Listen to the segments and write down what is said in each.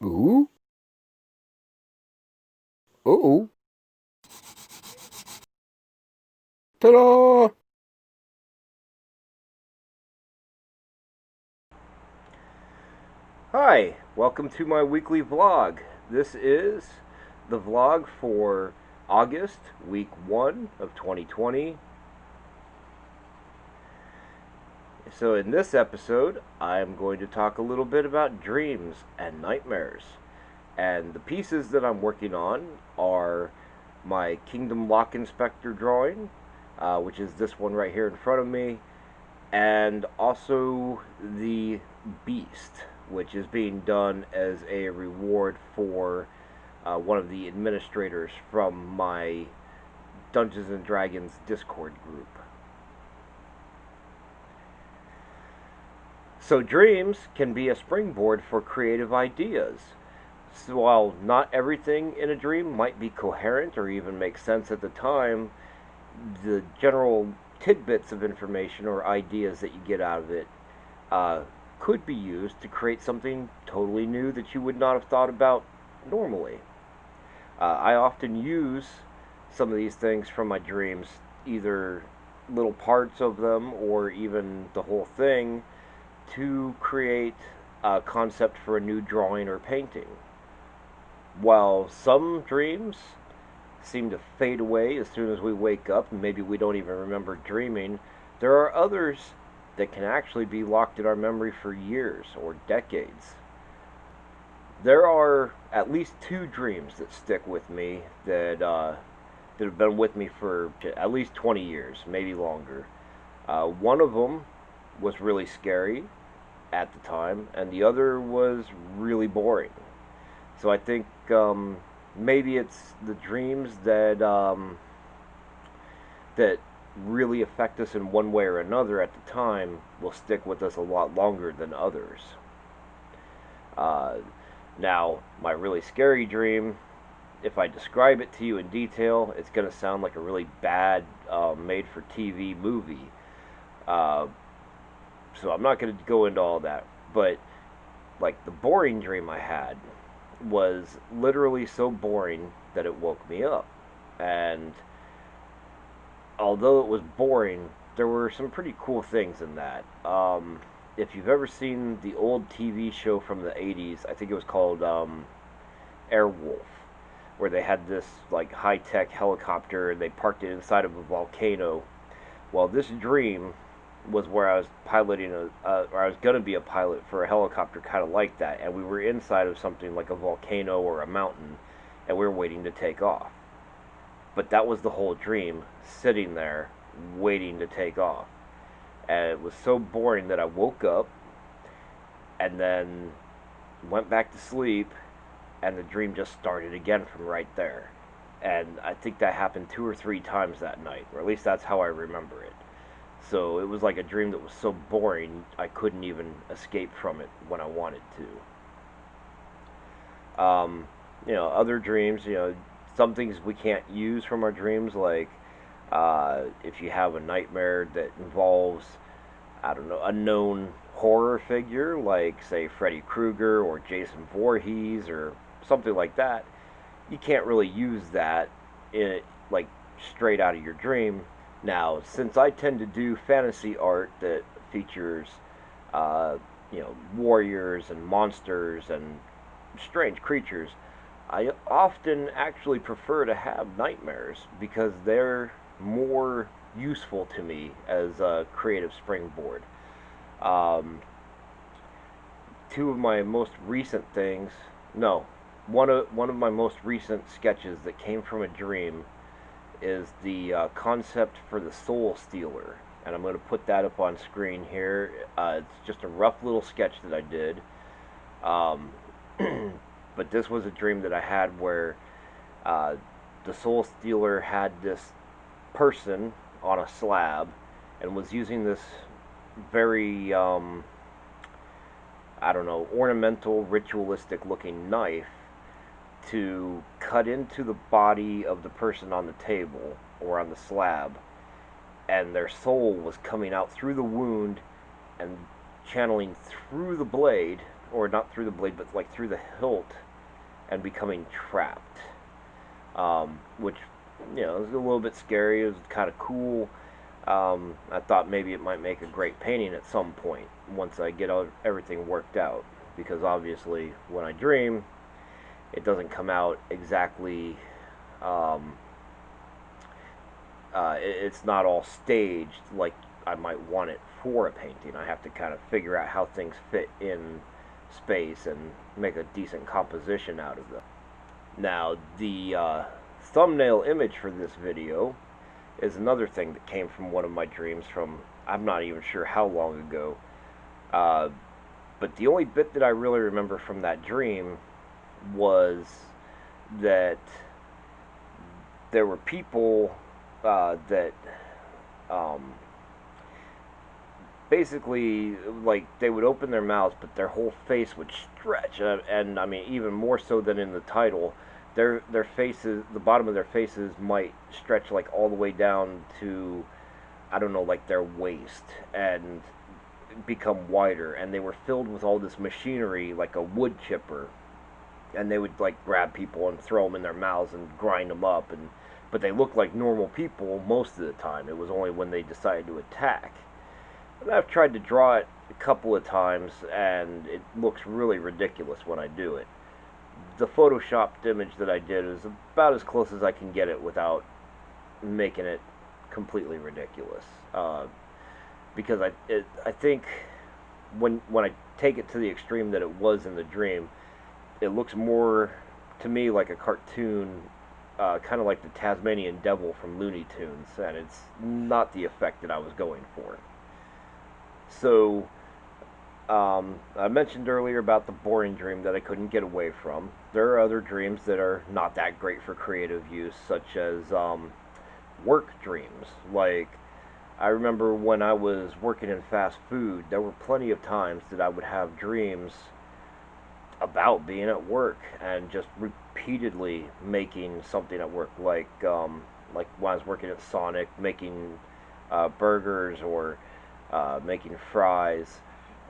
Ooh. Uh-oh. Ta-da! Hi, welcome to my weekly vlog. This is the vlog for August, week 1 of 2020. So in this episode, I'm going to talk a little bit about dreams and nightmares. And the pieces that I'm working on are my Kingdom Lock Inspector drawing, which is this one right here in front of me, and also the Beast, which is being done as a reward for one of the administrators from my Dungeons and Dragons Discord group. So dreams can be a springboard for creative ideas. So while not everything in a dream might be coherent or even make sense at the time, the general tidbits of information or ideas that you get out of it uh, could be used to create something totally new that you would not have thought about normally. I often use some of these things from my dreams, either little parts of them or even the whole thing, to create a concept for a new drawing or painting. While some dreams seem to fade away as soon as we wake up, and maybe we don't even remember dreaming, there are others that can actually be locked in our memory for years or decades. There are at least 2 dreams that stick with me that have been with me for at least 20 years, maybe longer. One of them was really scary at the time, and the other was really boring. So I think maybe it's the dreams that really affect us in one way or another at the time will stick with us a lot longer than others. Uh, Now, my really scary dream, if I describe it to you in detail, it's going to sound like a really bad made for TV movie. Uh, so I'm not going to go into all that. But, like, the boring dream I had was literally so boring that it woke me up. And although it was boring, there were some pretty cool things in that. If you've ever seen the old TV show from the 80s, I think it was called Airwolf, where they had this like high-tech helicopter and they parked it inside of a volcano. Well, this dream was where I was piloting or I was gonna be a pilot for a helicopter kind of like that, and we were inside of something like a volcano or a mountain, and we were waiting to take off. But that was the whole dream, sitting there waiting to take off. And it was so boring that I woke up and then went back to sleep, and the dream just started again from right there. And I think that happened 2 or 3 times that night, or at least that's how I remember it. So it was like a dream that was so boring I couldn't even escape from it when I wanted to. Other dreams, some things we can't use from our dreams, like if you have a nightmare that involves, I don't know, a known horror figure, like, say, Freddy Krueger or Jason Voorhees or something like that, you can't really use that like straight out of your dream. Now, since I tend to do fantasy art that features, warriors and monsters and strange creatures, I often actually prefer to have nightmares because they're more useful to me as a creative springboard. Um, Two of my most recent things, no, one of my most recent sketches that came from a dream is the concept for the Soul Stealer, and I'm going to put that up on screen here. It's just a rough little sketch that I did, um, but this was a dream that I had where uh, the Soul Stealer had this person on a slab and was using this very I don't know, ornamental, ritualistic looking knife to cut into the body of the person on the table or on the slab, and their soul was coming out through the wound and channeling through the blade, or not through the blade, but like through the hilt, and becoming trapped. Which, you know, is a little bit scary. It was kind of cool. I thought maybe it might make a great painting at some point once I get everything worked out, because obviously when I dream, it doesn't come out exactly. It's not all staged like I might want it for a painting. I have to kind of figure out how things fit in space and make a decent composition out of them. Now, the thumbnail image for this video is another thing that came from one of my dreams from, I'm not even sure how long ago. But the only bit that I really remember from that dream was that there were people that basically, like, they would open their mouths, but their whole face would stretch, and I mean, even more so than in the title, their faces, the bottom of their faces might stretch like all the way down to, I don't know, like their waist, and become wider, and they were filled with all this machinery like a wood chipper, and they would like grab people and throw them in their mouths and grind them up, and but they looked like normal people most of the time. It was only when they decided to attack. And I've tried to draw it a couple of times, and it looks really ridiculous when I do it. The photoshopped image that I did is about as close as I can get it without making it completely ridiculous. Because I think when I take it to the extreme that it was in the dream, it looks more to me like a cartoon, kind of like the Tasmanian Devil from Looney Tunes, and it's not the effect that I was going for. So, I mentioned earlier about the boring dream that I couldn't get away from. There are other dreams that are not that great for creative use, such as work dreams. Like, I remember when I was working in fast food, there were plenty of times that I would have dreams about being at work and just repeatedly making something at work, like when I was working at Sonic, making burgers, or making fries,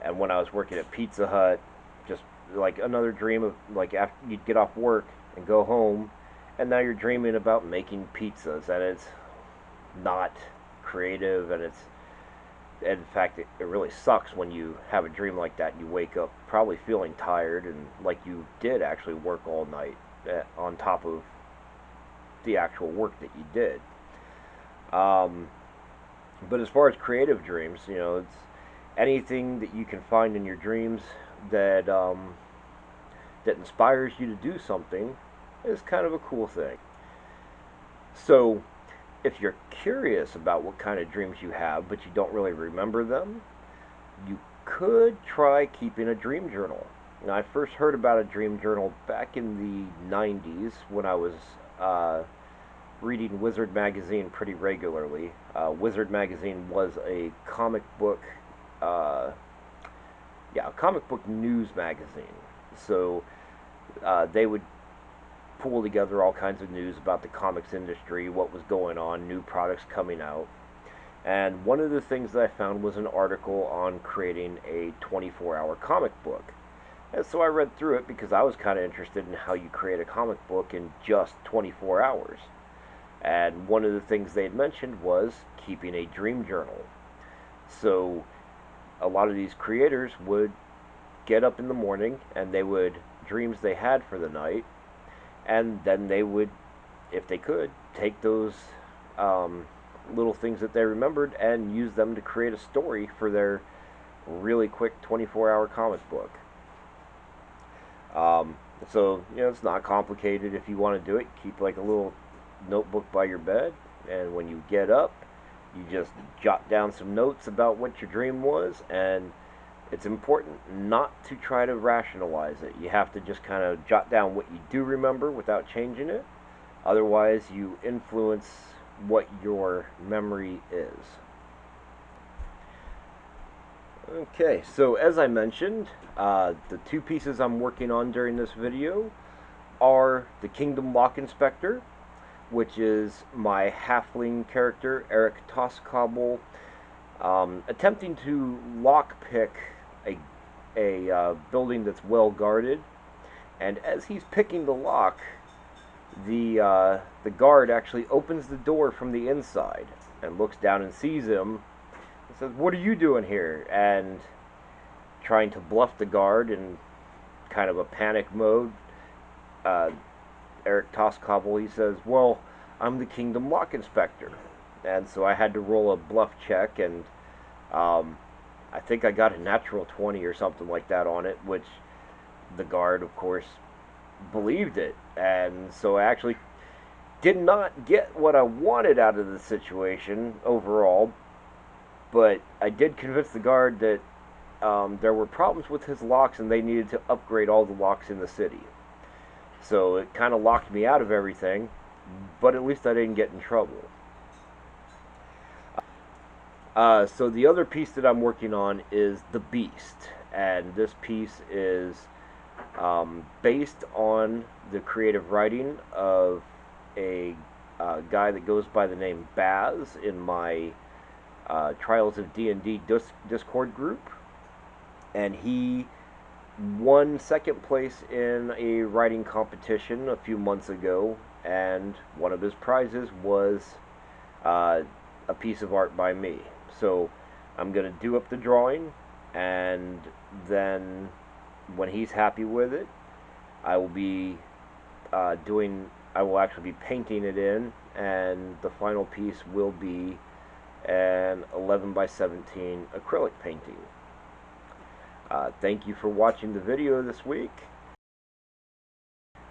and when I was working at Pizza Hut, just like another dream of, like, after you'd get off work and go home, and now you're dreaming about making pizzas, and it's not creative, and in fact, it really sucks when you have a dream like that and you wake up probably feeling tired and like you did actually work all night on top of the actual work that you did. But as far as creative dreams, you know, it's anything that you can find in your dreams that that inspires you to do something is kind of a cool thing. So, if you're curious about what kind of dreams you have, but you don't really remember them, you could try keeping a dream journal. Now, I first heard about a dream journal back in the 90s when I was reading Wizard magazine pretty regularly. Wizard magazine was a comic book, a comic book news magazine. So they would pull together all kinds of news about the comics industry, what was going on, new products coming out. And one of the things that I found was an article on creating a 24-hour comic book. And so I read through it because I was kind of interested in how you create a comic book in just 24 hours. And one of the things they had mentioned was keeping a dream journal. So a lot of these creators would get up in the morning and they would dreams they had for the night, and then they would, if they could, take those little things that they remembered and use them to create a story for their really quick 24-hour comic book. So, you know, it's not complicated. If you want to do it, keep like a little notebook by your bed, and when you get up, you just jot down some notes about what your dream was. And it's important not to try to rationalize it. You have to just kind of jot down what you do remember without changing it. Otherwise, you influence what your memory is. Okay, so as I mentioned, the two pieces I'm working on during this video are the Kingdom Lock Inspector, which is my halfling character, Eric Toscobble, attempting to lockpick a building that's well guarded. And as he's picking the lock, the guard actually opens the door from the inside and looks down and sees him and says, "What are you doing here?" And trying to bluff the guard in kind of a panic mode, uh, Eric Toskobel, he says, "Well, I'm the Kingdom Lock Inspector." And so I had to roll a bluff check, and I think I got a natural 20 or something like that on it, which the guard, of course, believed it. And so I actually did not get what I wanted out of the situation overall, but I did convince the guard that there were problems with his locks and they needed to upgrade all the locks in the city. So it kind of locked me out of everything, but at least I didn't get in trouble. So the other piece that I'm working on is The Beast, and this piece is based on the creative writing of a guy that goes by the name Baz in my Trials of D&D Discord group, and he won second place in a writing competition a few months ago, and one of his prizes was a piece of art by me. So I'm going to do up the drawing, and then when he's happy with it, I will be I will actually be painting it in, and the final piece will be an 11 by 17 acrylic painting. Thank you for watching the video this week.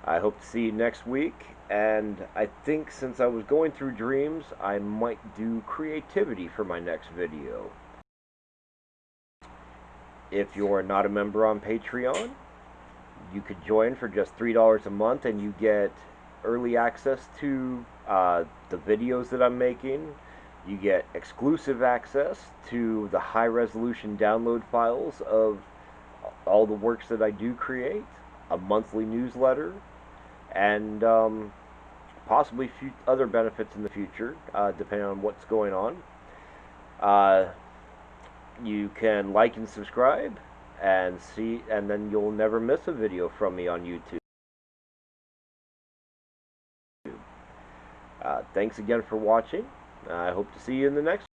I hope to see you next week, and I think since I was going through dreams, I might do creativity for my next video. If you're not a member on Patreon, you could join for just $3 a month, and you get early access to the videos that I'm making. You get exclusive access to the high-resolution download files of all the works that I do create, a monthly newsletter, and possibly other benefits in the future, depending on what's going on. You can like and subscribe, and then you'll never miss a video from me on YouTube. Thanks again for watching. I hope to see you in the next